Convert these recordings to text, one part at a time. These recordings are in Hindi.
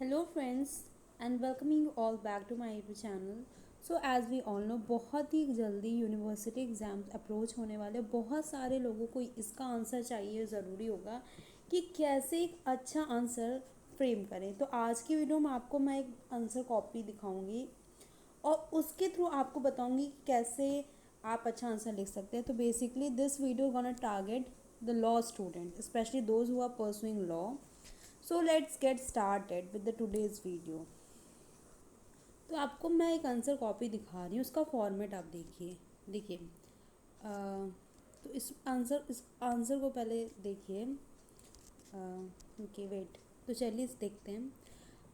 Hello friends and welcoming you all back to my YouTube channel. So as we all know बहुत ही जल्दी यूनिवर्सिटी एग्ज़ाम्स अप्रोच होने वाले बहुत सारे लोगों को इसका आंसर चाहिए ज़रूरी होगा कि कैसे एक अच्छा आंसर फ्रेम करें। तो आज की वीडियो में आपको मैं एक आंसर कॉपी दिखाऊंगी और उसके थ्रू आपको बताऊंगी कि कैसे आप अच्छा आंसर लिख सकते हैं। तो basically this video gonna target the law student specially those who are pursuing law. So let's get started with the today's video. तो आपको मैं एक आंसर कॉपी दिखा रही हूँ, उसका फॉर्मेट आप देखिए। देखिए तो इस आंसर को पहले देखिए। ओके वेट, तो चलिए देखते हैं।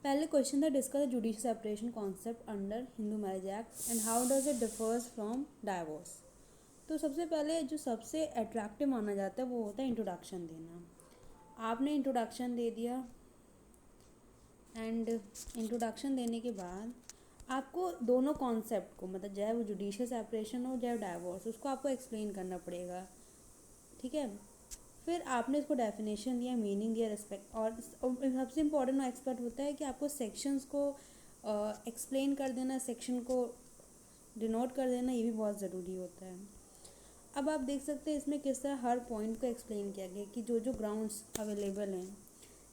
पहले क्वेश्चन था discuss the judicial separation concept under Hindu marriage act and how does it differs from divorce. तो सबसे पहले जो सबसे अट्रैक्टिव माना जाता है वो होता है इंट्रोडक्शन देना। आपने इंट्रोडक्शन दे दिया एंड इंट्रोडक्शन देने के बाद आपको दोनों कॉन्सेप्ट को मतलब चाहे वो जुडिशियल सेपरेशन हो चाहे डाइवोर्स उसको आपको एक्सप्लेन करना पड़ेगा। ठीक है, फिर आपने इसको डेफिनेशन दिया, मीनिंग दिया, रिस्पेक्ट और सबसे इम्पोर्टेंट एक्सपर्ट होता है कि आपको सेक्शंस को एक्सप्लेन कर देना, सेक्शन को डिनोट कर देना, ये भी बहुत ज़रूरी होता है। अब आप देख सकते हैं इसमें किस तरह हर पॉइंट को एक्सप्लेन किया गया कि जो जो ग्राउंड्स अवेलेबल हैं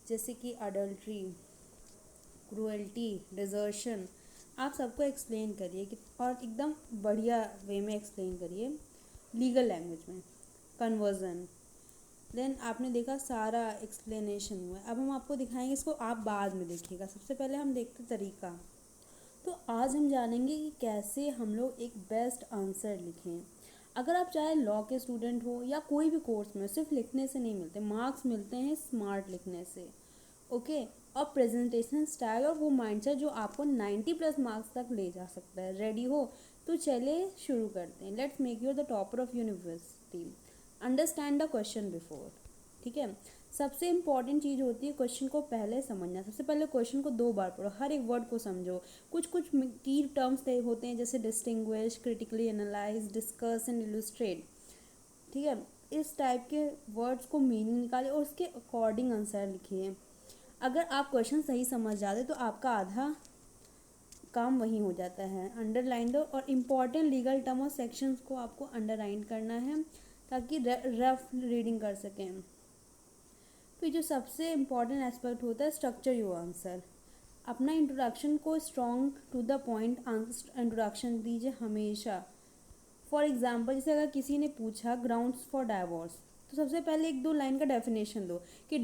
जैसे कि अडल्ट्री, क्रूएल्टी, डिजर्शन, आप सबको एक्सप्लेन करिए कि और एकदम बढ़िया वे में एक्सप्लेन करिए लीगल लैंग्वेज में। कन्वर्जन, देन आपने देखा सारा एक्सप्लेनेशन हुआ। अब हम आपको दिखाएंगे, इसको आप बाद में देखिएगा। सबसे पहले हम देखते तरीका। तो आज हम जानेंगे कि कैसे हम लोग एक बेस्ट आंसर लिखें। अगर आप चाहे लॉ के स्टूडेंट हो या कोई भी कोर्स में, सिर्फ लिखने से नहीं मिलते, मार्क्स मिलते हैं स्मार्ट लिखने से। ओके, और प्रेजेंटेशन स्टाइल और वो माइंडसेट जो आपको 90 प्लस मार्क्स तक ले जा सकता है। रेडी हो तो चलिए शुरू करते हैं। Let's make you the topper of university. Understand the question before. ठीक है, सबसे इंपॉर्टेंट चीज़ होती है क्वेश्चन को पहले समझना। सबसे पहले क्वेश्चन को 2 बार पढ़ो, हर एक वर्ड को समझो। कुछ कुछ की टर्म्स होते हैं जैसे distinguish, critically analyse, discuss and illustrate. ठीक है, इस टाइप के वर्ड्स को मीनिंग निकालिए और उसके अकॉर्डिंग आंसर लिखिए। अगर आप क्वेश्चन सही समझ जाते तो आपका आधा काम वहीं हो जाता है। अंडरलाइन दो और इम्पॉर्टेंट लीगल टर्म और सेक्शंस को आपको अंडरलाइन करना है ताकि रफ रीडिंग कर सकें। फिर जो सबसे इम्पॉर्टेंट एस्पेक्ट होता है स्ट्रक्चर योर आंसर। अपना इंट्रोडक्शन को strong to the point introduction दीजिए हमेशा। फॉर एग्जाम्पल जैसे अगर किसी ने पूछा ग्राउंड्स फॉर डाइवोर्स, तो सबसे पहले 1-2 लाइन का डेफिनेशन दो कि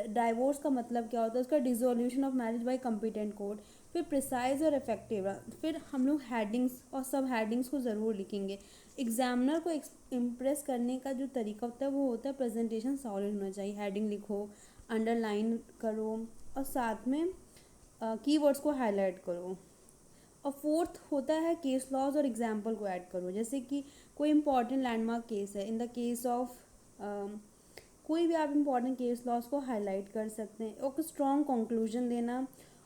डाइवोर्स का मतलब क्या होता है, उसका dissolution of marriage by competent court. फिर प्रिसाइज और इफेक्टिव, फिर हम लोग हेडिंग्स और सब हेडिंग्स को ज़रूर लिखेंगे। एग्जामिनर को इम्प्रेस करने का जो तरीका होता है वो होता है प्रेजेंटेशन सॉलिड होना चाहिए। हेडिंग लिखो, अंडरलाइन करो और साथ में कीवर्ड्स को हाईलाइट करो। और फोर्थ होता है केस लॉज और एग्जाम्पल को ऐड करो। जैसे कि कोई इंपॉर्टेंट लैंडमार्क केस है, इन द केस ऑफ कोई भी आप इंपॉर्टेंट केस लॉज को हाईलाइट कर सकते हैं और स्ट्रॉन्ग कंक्लूजन देना।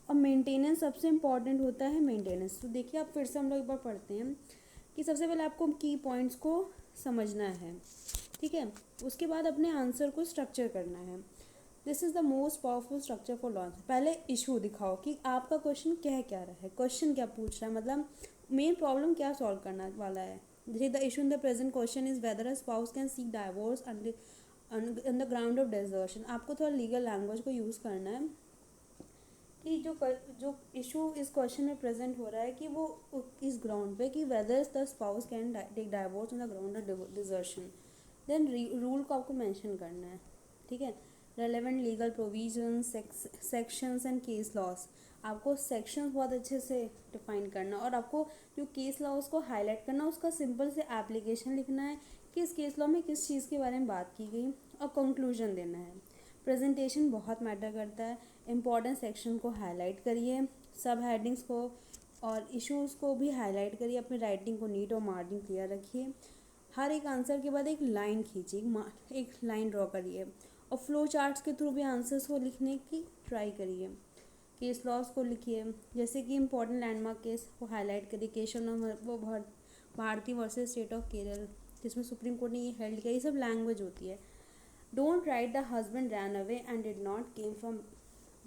और मेंटेनेंस सबसे इम्पॉर्टेंट होता है मेंटेनेंस। तो देखिए आप फिर से हम लोग एक बार पढ़ते हैं कि सबसे पहले आपको की पॉइंट्स को समझना है। ठीक है, उसके बाद अपने आंसर को स्ट्रक्चर करना है। This is the most powerful structure for launch. पहले इशू दिखाओ कि आपका क्वेश्चन कह क्या रहा है, क्वेश्चन क्या पूछ रहा है, मतलब मेन प्रॉब्लम क्या सॉल्व करना वाला है। जैसे the issue in the present question is whether a spouse can seek divorce in the ground of desertion. आपको थोड़ा लीगल लैंग्वेज को यूज़ करना है कि जो इशू इस क्वेश्चन में प्रेजेंट हो रहा है कि वो इस ग्राउंड पे कि whether the spouse can take divorce in the ground of desertion. Then rule को आपको मेंशन करना है। ठीक है, relevant legal provision, sections and case laws. आपको सेक्शंस बहुत अच्छे से डिफाइन करना और आपको जो केस लॉ उसको हाईलाइट करना, उसका सिंपल से एप्लीकेशन लिखना है कि इस केस लॉ में किस चीज़ के बारे में बात की गई और कंक्लूजन देना है। प्रेजेंटेशन बहुत मैटर करता है। इंपॉर्टेंट सेक्शन को हाईलाइट करिए, सब हेडिंग्स को और इश्यूज़ को भी हाईलाइट करिए। अपनी राइटिंग को नीट और मार्जिन क्लियर रखिए। हर एक आंसर के बाद एक लाइन खींचिए, एक लाइन ड्रॉ करिए और फ्लो चार्ट्स के थ्रू भी आंसर्स को लिखने की ट्राई करिए। केस लॉस को लिखिए, जैसे कि इंपॉर्टेंट लैंडमार्क केस को हाईलाइट करिए। केशव वो Bharati versus state of Kerala, जिसमें सुप्रीम कोर्ट ने ये हेल्ड किया। ये सब लैंग्वेज होती है। Don't write the husband ran away and did not came from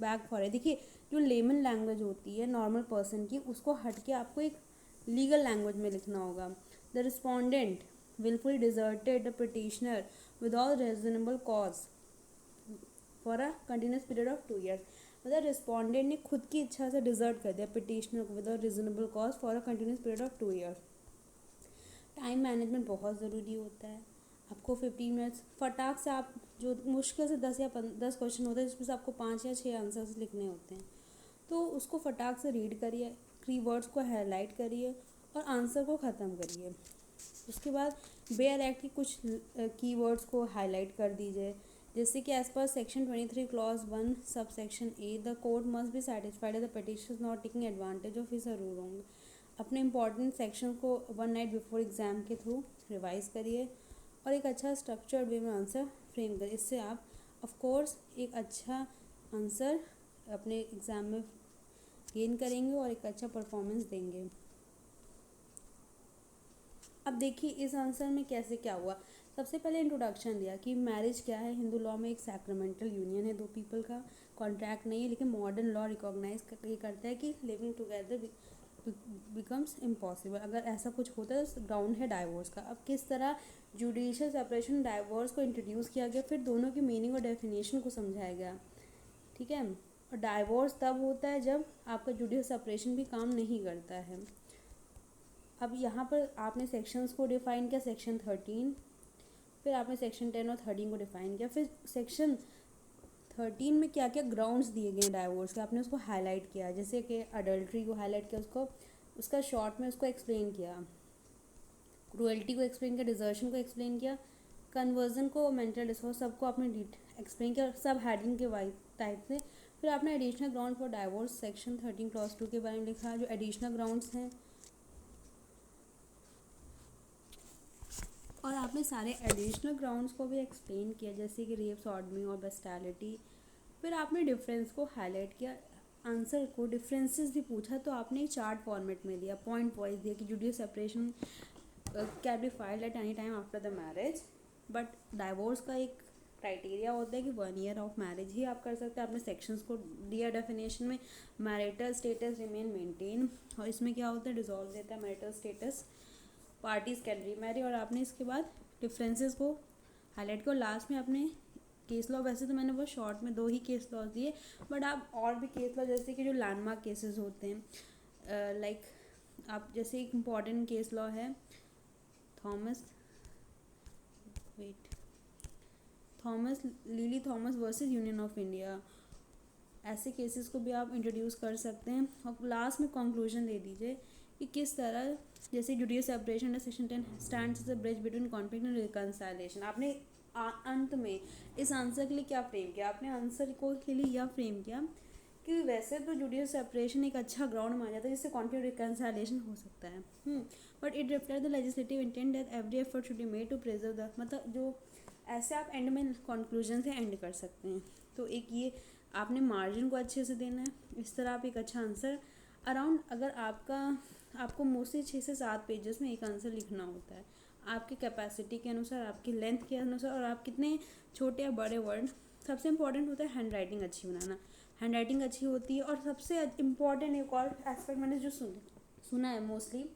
back for है। देखिए जो लेमन लैंग्वेज होती है नॉर्मल पर्सन की, उसको हट के आपको एक लीगल लैंग्वेज में लिखना होगा। The respondent willfully deserted the petitioner without reasonable cause for a continuous period of 2 years। मतलब रिस्पॉन्डेंट ने खुद की इच्छा से डिजर्ट कर दिया पिटिशनर को without reasonable cause for a continuous period of 2 years। Time management बहुत ज़रूरी होता है। आपको 15 मिनट्स फटाक से, आप जो मुश्किल से 10 क्वेश्चन होते हैं जिसमें से आपको 5 या 6 आंसर्स लिखने होते हैं, तो उसको फटाक से रीड करिए, कीवर्ड्स को हाईलाइट करिए और आंसर को ख़त्म करिए। उसके बाद बेयर एक्ट की कुछ कीवर्ड्स को हाईलाइट कर दीजिए, जैसे कि as per section 23 clause 1 sub section A the court must be satisfied the petition not taking advantage of his rule wrong. अपने इंपॉर्टेंट सेक्शन को 1 नाइट बिफोर एग्ज़ाम के थ्रू रिवाइज करिए और एक अच्छा स्ट्रक्चर्ड वे में आंसर फ्रेम करिए। इससे आप ऑफ कोर्स एक अच्छा आंसर अपने एग्ज़ाम में गेन करेंगे और एक अच्छा परफॉर्मेंस देंगे। अब देखिए इस आंसर में कैसे क्या हुआ। सबसे पहले इंट्रोडक्शन दिया कि मैरिज क्या है। हिंदू लॉ में एक सैक्रामेंटल यूनियन है दो पीपल का, कॉन्ट्रैक्ट नहीं है, लेकिन मॉडर्न लॉ रिकॉग्नाइज ये करता है कि लिविंग टुगेदर बिकम्स इम्पॉसिबल। अगर ऐसा कुछ होता है तो ग्राउंड है डाइवोर्स का। अब किस तरह जुडिशियल सेपरेशन डाइवोर्स को इंट्रोड्यूस किया गया, फिर दोनों की मीनिंग और डेफिनेशन को समझाया गया, ठीक है। और डाइवोर्स तब होता है जब आपका जुडिशियल सेपरेशन भी काम नहीं करता है। अब यहाँ पर आपने सेक्शंस को डिफाइन किया, सेक्शन 13, फिर आपने सेक्शन 10 और 13 को डिफाइन किया। फिर सेक्शन 13 में क्या क्या ग्राउंड्स दिए गए हैं डाइवोर्स के, आपने उसको हाईलाइट किया, जैसे कि अडल्ट्री को हाईलाइट किया, उसका शॉर्ट में उसको एक्सप्लेन किया, क्रुएल्टी को एक्सप्लेन किया, डिजर्शन को एक्सप्लेन किया, कन्वर्जन को, मेंटल डिसऑर्डर, सबको आपने एक्सप्लेन किया सब हेडिंग के वाइज टाइप से। फिर आपने additional ground for divorce section 13 clause 2 के बारे में लिखा, जो एडिशनल ग्राउंड्स हैं, और आपने सारे एडिशनल ग्राउंड्स को भी एक्सप्लेन किया, जैसे कि रेप, सॉडमी और बेस्टैलिटी। फिर आपने डिफरेंस को हाईलाइट किया, आंसर को डिफरेंसेस भी पूछा तो आपने चार्ट फॉर्मेट में दिया, पॉइंट वाइज दिया कि judicial separation can be filed at any time after the marriage, but divorce का एक क्राइटेरिया होता है कि 1 ईयर ऑफ मैरिज ही आप कर सकते हैं। आपने सेक्शंस को दिया डेफिनेशन में, मैरिटल स्टेटस रिमेन मेंटेन, और इसमें क्या होता है डिसॉल्व देता है marital status, parties can remarry, और आपने इसके बाद डिफरेंसेस को हाईलाइट किया। लास्ट में आपने केस लॉ, वैसे तो मैंने बहुत शॉर्ट में 2 ही केस लॉ दिए, बट आप और भी केस लॉ जैसे कि जो लैंडमार्क केसेस होते हैं, लाइक आप जैसे एक इम्पॉर्टेंट केस लॉ है Thomas lily Thomas versus union of India, ऐसे केसेस को भी आप इंट्रोड्यूस कर सकते हैं। और लास्ट में कंक्लूजन दे दीजिए कि किस तरह जैसे judicial separation under section 10 stands as a bridge between conflict and reconciliation. आपने अंत में इस आंसर के लिए क्या फ्रेम किया, आपने आंसर को के लिए यह फ्रेम किया कि वैसे तो जुडिशियल सेपरेशन एक अच्छा ग्राउंड माना जाता है जिससे कॉन्फ्लिक्ट रिकंसिलिएशन हो सकता है, but it reflect the legislative intent that every effort should be made to preserve the, मतलब जो ऐसे आप एंड में कंक्लूजन से एंड कर सकते हैं। तो एक ये आपने मार्जिन को अच्छे से देना है, इस तरह आप एक अच्छा आंसर अराउंड, अगर आपको मोस्टली 6 से 7 पेजेस में एक आंसर लिखना होता है, आपकी कैपेसिटी के अनुसार, आपकी लेंथ के अनुसार, और आप कितने छोटे या बड़े वर्ड। सबसे इम्पॉर्टेंट होता है हैंड राइटिंग अच्छी बनाना, हैंड राइटिंग अच्छी होती है। और सबसे इम्पॉर्टेंट एक और एस्पेक्ट मैंने जो सुना है मोस्टली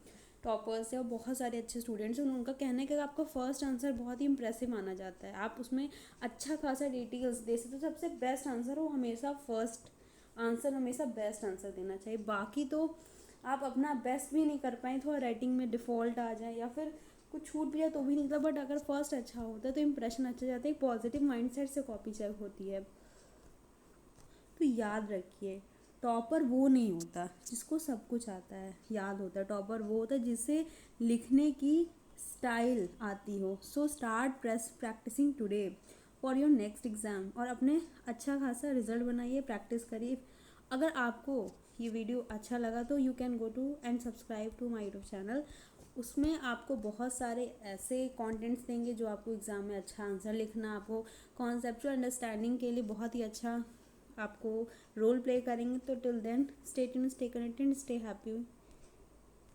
टॉपर्स है और बहुत सारे अच्छे स्टूडेंट्स हैं, उनका कहना है कि आपका फर्स्ट आंसर बहुत ही इंप्रेसिव माना जाता है, आप उसमें अच्छा खासा डिटेल्स दे सकते, तो सबसे बेस्ट आंसर हो हमेशा फर्स्ट आंसर, हमेशा बेस्ट आंसर देना चाहिए। बाकी तो आप अपना बेस्ट भी नहीं कर पाए, थोड़ा राइटिंग में डिफ़ॉल्ट आ जाए या फिर कुछ छूट भी जाए तो भी निकला, बट अगर फर्स्ट अच्छा होता है तो इंप्रेशन अच्छा जाता है, एक पॉजिटिव माइंडसेट से कॉपी चेक होती है। तो याद रखिए टॉपर वो नहीं होता जिसको सब कुछ आता है, याद होता है टॉपर वो होता है जिसे लिखने की स्टाइल आती हो। So start practicing today for your next exam, और अपने अच्छा खासा रिजल्ट बनाइए, प्रैक्टिस करिए। अगर आपको ये वीडियो अच्छा लगा तो you can go to and subscribe to my YouTube channel, उसमें आपको बहुत सारे ऐसे कंटेंट्स देंगे जो आपको एग्ज़ाम में अच्छा आंसर लिखना, आपको कॉन्सेप्चुअल अंडरस्टैंडिंग के लिए बहुत ही अच्छा आपको रोल प्ले करेंगे। तो till then stay tuned, stay connected, stay happy.